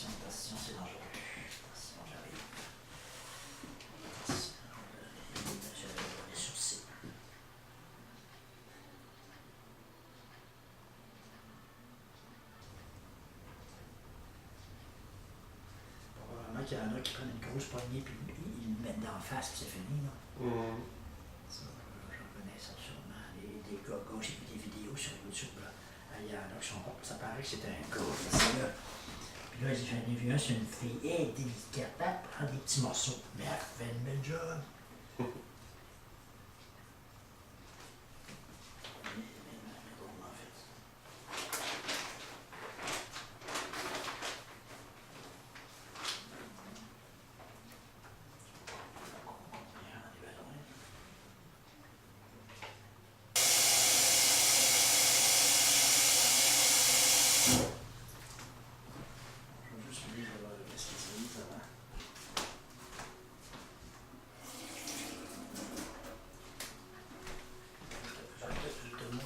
attention, c'est dangereux. Attention, j'arrive. Attention, je vais les sourcils. Probablement qu'il y en a qui prennent une grosse poignée puis ils le mettent d'en face puis c'est fini. Là. Ça, j'en connais ça sûrement. Des gars, j'ai vu des vidéos sur YouTube. Là. Il y en a qui sont. Ça paraît que c'était un gars. Là. Puis là, j'en ai vu un sur une fille. Elle est délicate. Elle prend des petits morceaux. Mais elle fait une belle job.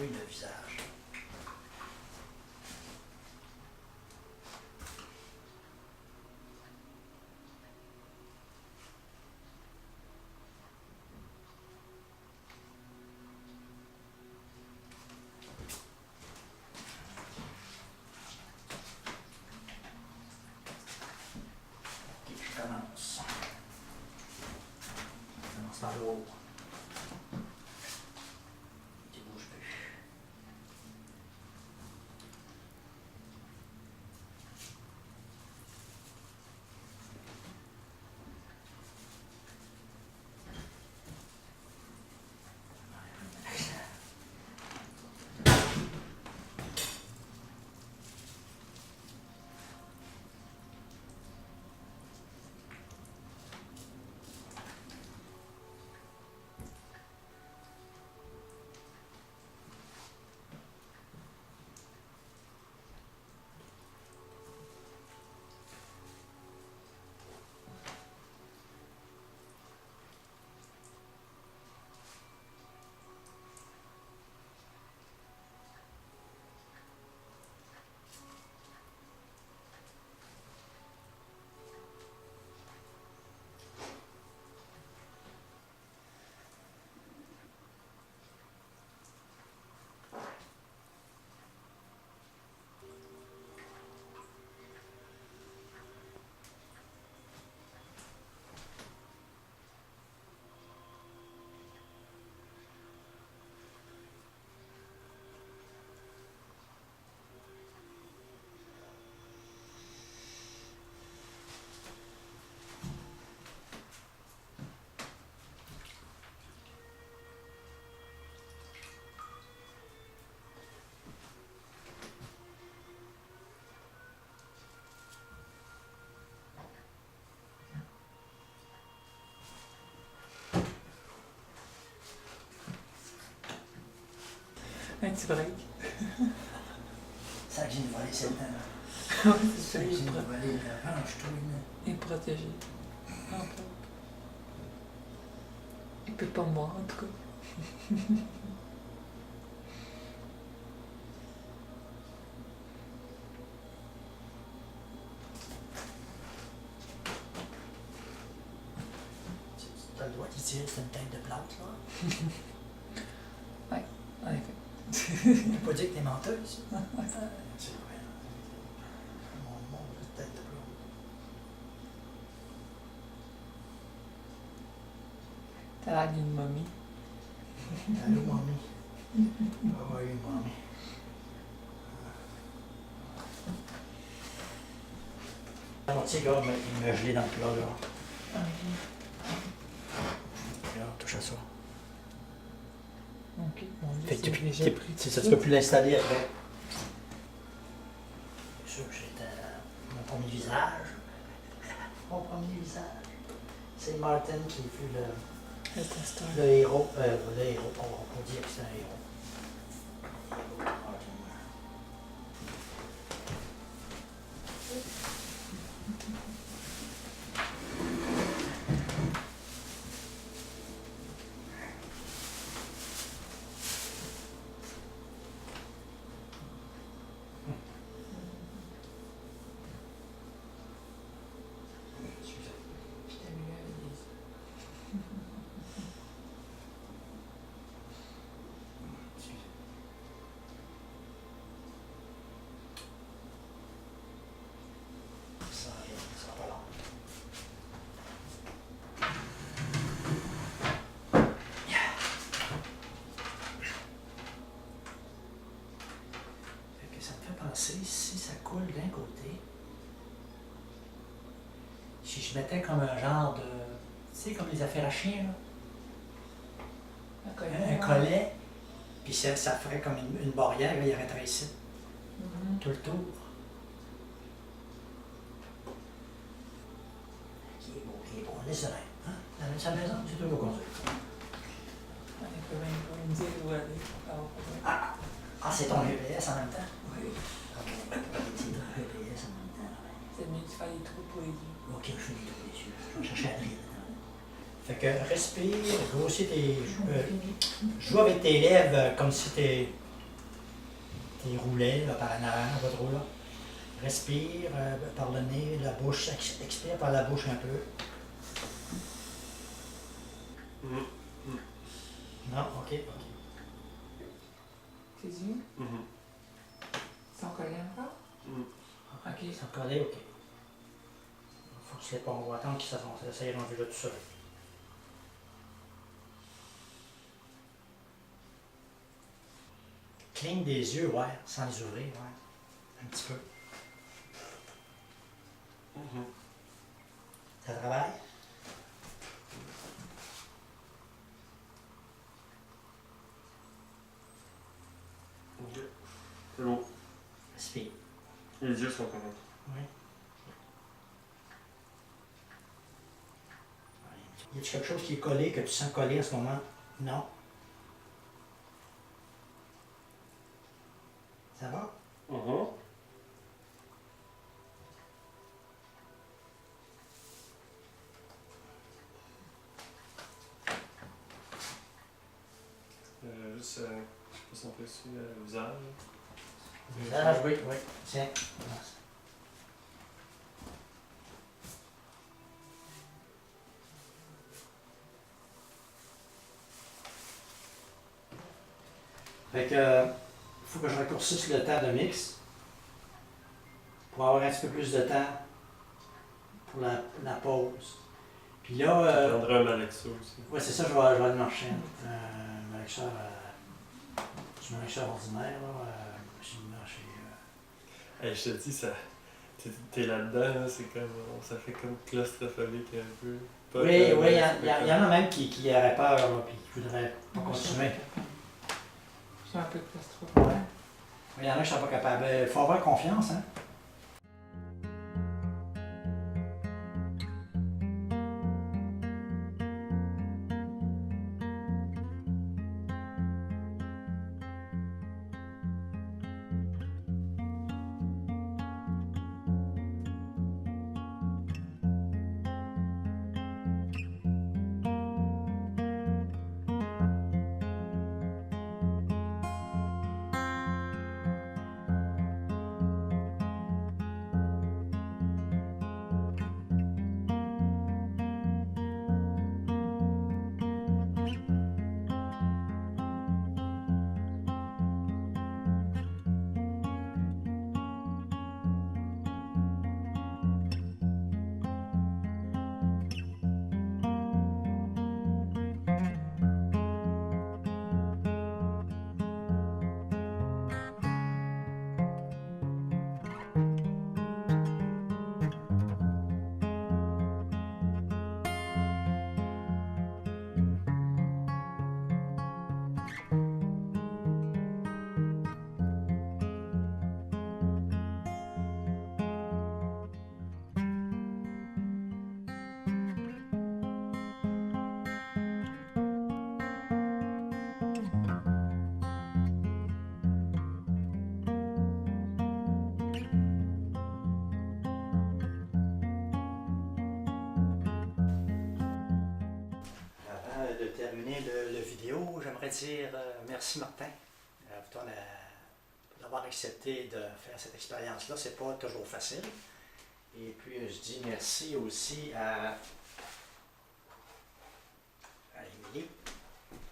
Le visage. Ok, je commence. Je commence par le haut. Tu bouges plus. Un petit break. Ça que j'ai volé cette dent. Oui, c'est Ça ça, que j'ai volé la hanche, toi. il est protégé. En fait. Il peut pas me voir, en tout cas. Tu as le droit d'y tirer, c'est une tête de plate, là. Ouais, en effet. Je peux pas dire que t'es menteuse. C'est vrai. Mon tête de plate. T'as l'air d'une momie. Allô, mamie. Ah oui, mamie. Alors, tu sais, gars, il me gelé dans le plat, là. Là, touche à ça. Ok, mon Dieu, Fait que c'est déjà pris. c'est ça, tu peux plus l'installer après. C'est sûr que j'étais mon premier visage. Mon premier visage. C'est Martin qui fut Le testeur. le héros. Le héros, on peut dire que c'est un héros. Martin. côté. Si je mettais comme un genre de... Tu sais, comme les affaires à chien, là. Un collet, puis ça ferait comme une barrière, là, il arrêterait ici. Tout le tour. Qui est bon, laisse rien. Hein? Dans sa maison, c'est tout beau conduire. On peut même pas me dire où aller. Ah, c'est ton GPS en même temps? Oui. Ok, c'est ton GPS en même temps. C'est mieux de faire des trous pour les yeux. Ok, je fais des trous les yeux. Je vais chercher à rire. Fait que respire, grossis tes... joue avec tes lèvres comme si t'es roulais là, par en arrière, pas trop là. Respire par le nez, la bouche, expire par la bouche un peu. Non, ok. Tes yeux? Ils sont collés encore? Ok, ils sont collés, ok. Faut que tu les ponges, on va attendre qu'ils s'avancent, ça ira enlever là tout seul. Cligne des yeux, ouais, sans les ouvrir, ouais. Un petit peu. Ça travaille? Ok. C'est bon. Respire. Les yeux sont corrects. Oui. Y a-t-il quelque chose qui est collé, que tu sens collé en ce moment? Non. Ça va? Juste concentrer sur le visage. Visage, oui. Tiens. Fait que, faut que je raccourcisse le temps de mix pour avoir un petit peu plus de temps pour la pause. Puis là... Tu prendrais un Malaxa aussi. Oui, c'est ça, je vais aller marcher. Malaxa, du Malaxa ordinaire, là. Je vais marcher. Hey, je te dis, ça, t'es là-dedans, là, c'est comme, ça fait comme claustrophobique un peu. Pas Oui, comme, il ça fait y en a même qui auraient peur, là, puis qui voudraient pas continuer. Je suis un peu claustrophobe. Ouais. Il y en a qui ne sont pas capables. Il faut avoir confiance, hein. De terminer le vidéo, j'aimerais dire merci Martin pour d'avoir accepté de faire cette expérience-là. C'est pas toujours facile. Et puis je dis merci aussi à Émilie,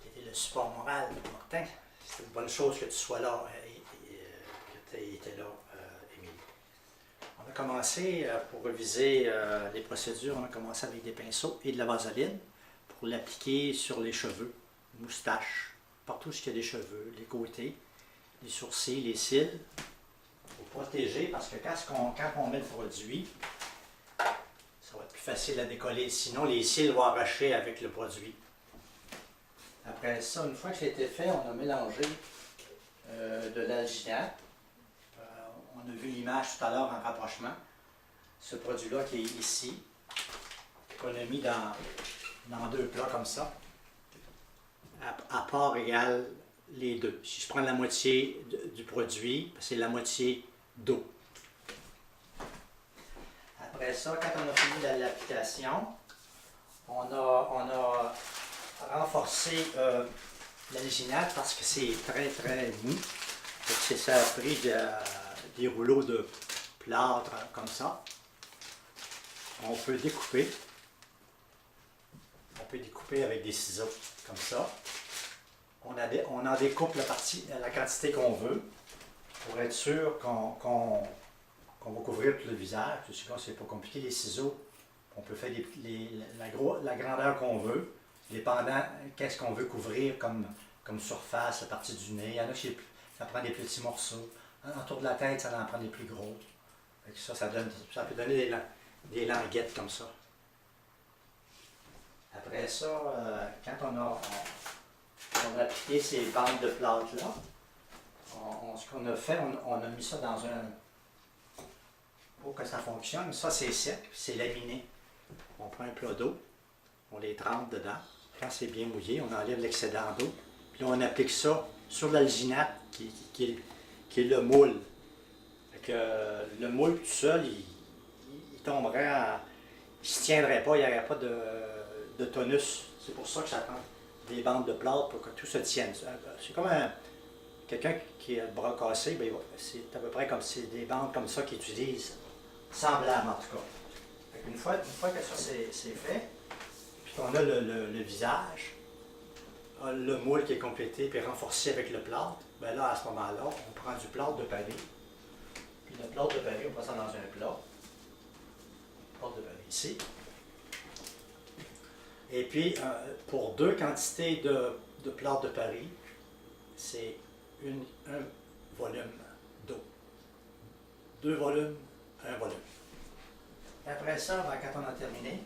qui était le support moral de Martin. C'est une bonne chose que tu sois là et que tu aies été là, Émilie. On a commencé, pour réviser les procédures, on a commencé avec des pinceaux et de la vaseline pour l'appliquer sur les cheveux, moustaches, partout où il y a des cheveux, les côtés, les sourcils, les cils. pour protéger, parce que quand on met le produit, ça va être plus facile à décoller. Sinon, les cils vont arracher avec le produit. Après ça, une fois que c'était fait, on a mélangé de l'alginate. On a vu l'image tout à l'heure en rapprochement. Ce produit-là qui est ici, qu'on a mis dans deux plats comme ça, à part égale les deux. Si je prends la moitié du produit, c'est la moitié d'eau. Après ça, quand on a fini l'application, on a renforcé l'alginate parce que c'est très très mou. Ça a pris des rouleaux de plâtre comme ça. On peut découper. On peut découper avec des ciseaux comme ça. On en découpe la quantité qu'on veut pour être sûr qu'on va couvrir tout le visage. C'est pas compliqué, les ciseaux. On peut faire la grandeur qu'on veut, dépendant qu'est-ce qu'on veut couvrir comme surface, la partie du nez. Il y en a qui ça prend des petits morceaux. Autour de la tête, ça en prend des plus gros. Ça peut donner des languettes comme ça. Après ça, quand on a appliqué ces bandes de plâtre-là, ce qu'on a fait, on a mis ça dans pour que ça fonctionne. Ça, c'est sec, c'est laminé. On prend un plat d'eau, on les trempe dedans. Quand c'est bien mouillé, on enlève l'excédent d'eau. Puis là, on applique ça sur l'alginate qui est le moule. Fait que, le moule tout seul, il tomberait, il ne se tiendrait pas, il n'y aurait pas de tonus. C'est pour ça que ça prend des bandes de plâtre pour que tout se tienne. C'est comme quelqu'un qui a le bras cassé, c'est à peu près comme c'est des bandes comme ça qu'ils utilisent, semblables en tout cas. Une fois que ça c'est fait, puis qu'on a le visage, le moule qui est complété puis renforcé avec le plâtre, bien là, à ce moment-là, on prend du plâtre de Paris. Puis le plâtre de Paris, on passe ça dans un plat. Plâtre de Paris ici. Et puis, pour 2 quantités de plâtre de Paris, c'est un volume d'eau. 2 volumes, 1 volume. Après ça, quand on a terminé,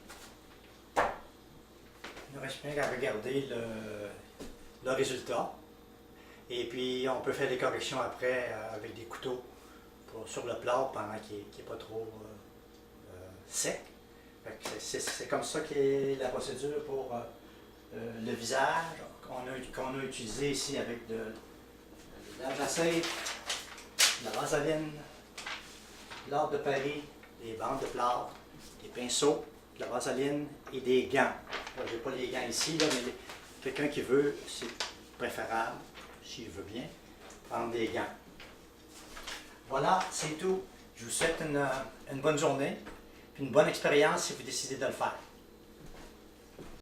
il ne reste plus qu'à regarder le résultat. Et puis, on peut faire des corrections après avec des couteaux sur le plâtre pendant qu'il n'est pas trop sec. C'est comme ça qu'est la procédure pour le visage qu'on a utilisé ici avec de la jacinthe, de la vaseline, de l'or de Paris, des bandes de plâtre, des pinceaux, de la vaseline et des gants. Je n'ai pas les gants ici, là, mais quelqu'un qui veut, c'est préférable, s'il veut bien, prendre des gants. Voilà, c'est tout. Je vous souhaite une bonne journée, puis une bonne expérience si vous décidez de le faire.